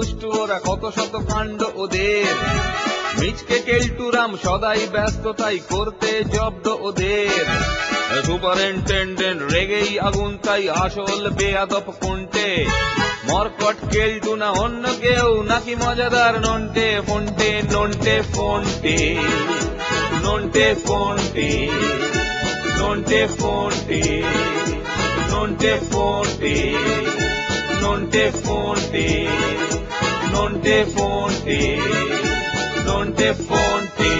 দুষ্টু ওরা, কত শত কাণ্ড ওদের। মিচকে কেলটুরাম সদাই ব্যস্ত, তাই করতে জব্দ ওদের। সুপারিনটেন্ডেন্ট রেগেই আগুন, তাই আসল বেয়াদব কোনটে। মরকট কেলটু না অন্য কেউ, নাকি মজাদার নন্টে ফন্টে? নন্টে ফন্টে, নন্টে ফন্টে, নন্টে ফন্টে, নন্টে ফন্টে, নন্টে ফন্টে, নন্টে ফন্টে, নন্টে ফন্টে।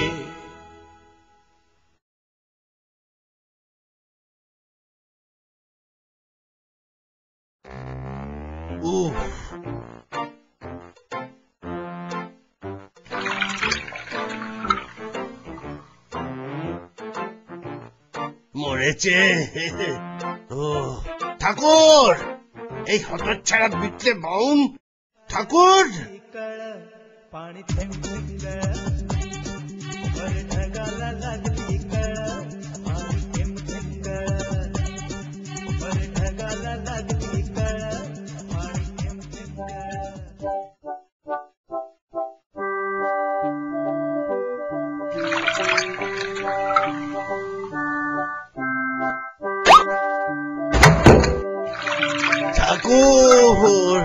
মরেছে। ও ঠাকুর, এই হতচ্ছাড়া বিটলে বাউন ঠাকুর। ঠাকুর,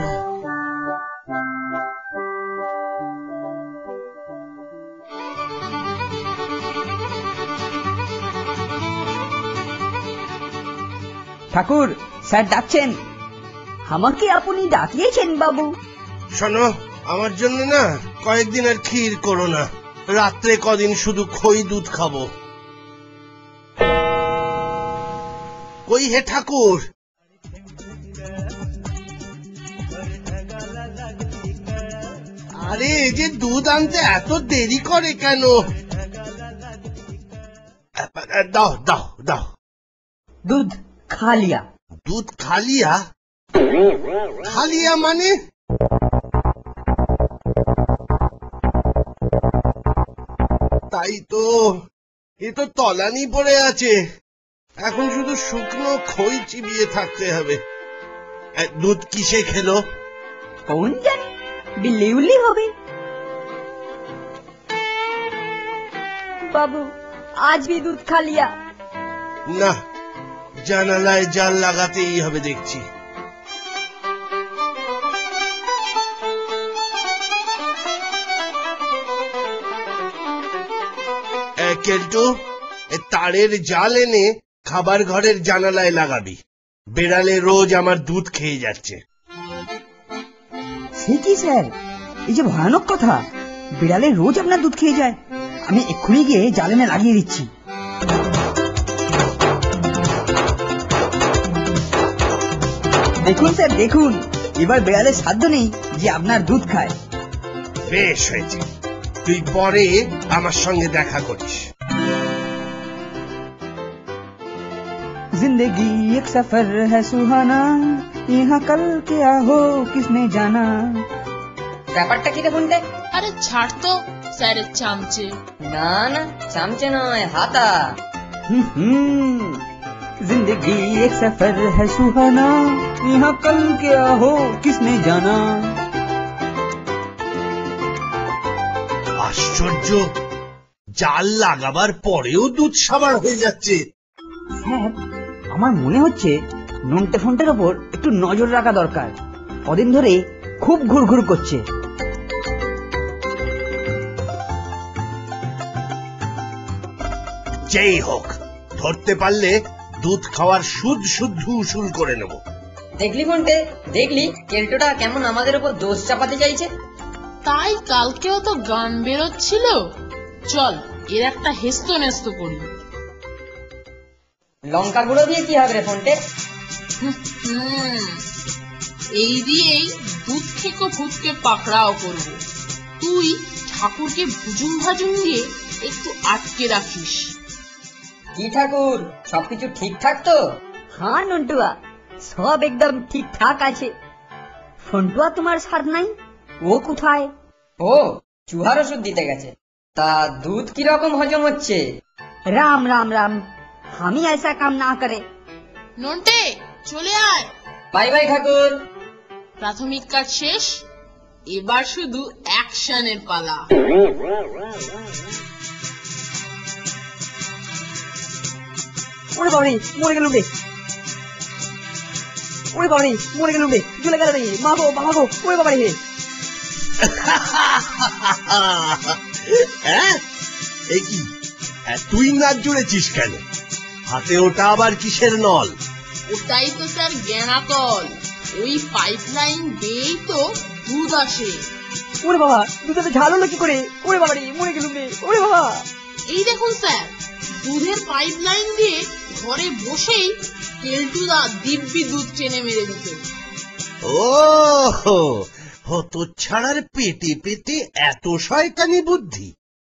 ঠাকুর, স্যার ডাকছেন। আমাকে আপনি ডাকিয়েছেন বাবু? শোনো, আমার জন্য না কয়েকদিন আর ক্ষীর করো না, রাত্রে কদিন শুধু খই দুধ খাবো। কই হে ঠাকুর? আরে যে দুধ আনতে এত দেরি করে কেন? দাও দাও দাও। দুধ খালিয়া। দুধ খালিয়া? খালিয়া মানে? তাই তো, এ তো তলানি পড়ে আছে। এখন শুধু শুকনো খই চিবিয়ে থাকতে হবে। দুধ কিসে খেলো? কোন জানি, বিল্লি উল্লি হবে। বাবু, আজ भी दूध खा लिया। না, জানালায় জাল লাগাতেই হবে দেখছি। কেলটু, তারের জাল এনে খাবার ঘরের জানালায় লাগাবি। বেড়ালে রোজ আমার দুধ খেয়ে যাচ্ছে। সে কি স্যার, এই যে ভয়ানক কথা। বিড়ালে রোজ আপনার দুধ খেয়ে যায়? আমি এক্ষুনি গিয়ে জাল এনে লাগিয়ে দিচ্ছি। দেখুন স্যার, দেখুন, এবার বিড়ালের সাধ্য নেই যে আপনার দুধ খায়। বেশ হয়েছে, তুই পরে আমার সঙ্গে দেখা করিস। जिंदगी एक सफर है सुहाना, यहाँ कल क्या हो किसने जाना। ব্যাপারটা কি দেখুন? আরে ছাড় তো স্যারের চামচে। না না, চামচে নয়, হাতা। जिंदगी एक सफर है सुहाना, यहाँ कल क्या हो किसने जाना। আশ্চর্য, জাল লাগাবার পরেও দুধ সাবার হয়ে যাচ্ছে। স্যার, আমার মনে হচ্ছে নন্টে ফন্টের ওপর একটু নজর রাখা দরকার। কদিন ধরে খুব ঘুরঘুর করছে। যেই হোক, ধরতে পারলে দুধ খাওয়ার সুদ শুদ্ধ উসুল করে নেব। দেখলি ফন্টে, দেখলি কেলটোটা কেমন আমাদের উপর দোষ চাপাতে চাইছে। তাই কালকেও তো গান বেরোচ্ছিল। চল, এর একটা হেস্ত নেস্ত করি। লঙ্কা গুঁড়ো দিয়ে কি হবে রে ফন্টে? এই দিয়েই দুধ থেকে ভূতকে পাকড়াও করব। তুই ঠাকুরকে ভুজুং ভাজুং দিয়ে একটু আটকে রাখিস। কি ঠাকুর, সবকিছু ঠিকঠাক তো? হ্যাঁ নন্টুয়া, সব একদম ঠিকঠাক আছে। ফন্টুয়া তোমার সার নাই, ও কোথায়? ও চুহার ওষুধ দিতে গেছে। তা দুধ কিরকম হজম হচ্ছে? রাম রাম রাম, আমি ऐसा काम ना करे। নন্টে, চলে আয়। বাই বাই ঠাকুর। প্রাথমিক কাজ শেষ, এবার শুধু অ্যাকশনের পালা। ওরে বাবারে মরে গেলুম রে, ওরে বাবারে মরে গেলুম রে, জ্বলে গেল রে, মা গো বাবা গো, ওরে বাবারে। হ্যাঁ, এ কি, তুই নাচ জুড়েছিস কেন? হাতে ওটা আবার কিসের নল? ওটাই তো স্যার জ্ঞানাকল, ওই পাইপলাইন দিয়েই তো দুধ আসে। ওরে বাবা, দুধে ঝাল হলো কি করে? ওরে বাবারে মরে গেলুম রে, ওরে বাবা। এই দেখুন স্যার, দুধের পাইপলাইন দিয়ে ঘরে বসেই কেলটুদা দিব্যি দুধ টেনে মেরে দিত। ও হত ছাড়ার পেটে পেটে এত শয়তানি বুদ্ধি!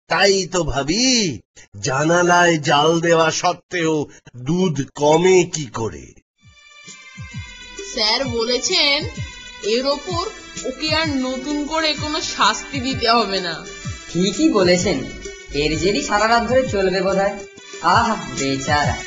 তাই তো ভাবি, জানালায় জাল দেওয়া সত্ত্বেও দুধ কমে কি করে। স্যার বলেছেন এর ওপর ওকে আর নতুন করে কোনো শাস্তি দিতে হবে না। ঠিকই বলেছেন, এর জেরই সারা রাত ধরে চলবে বোধহয়। আহা বেচারা।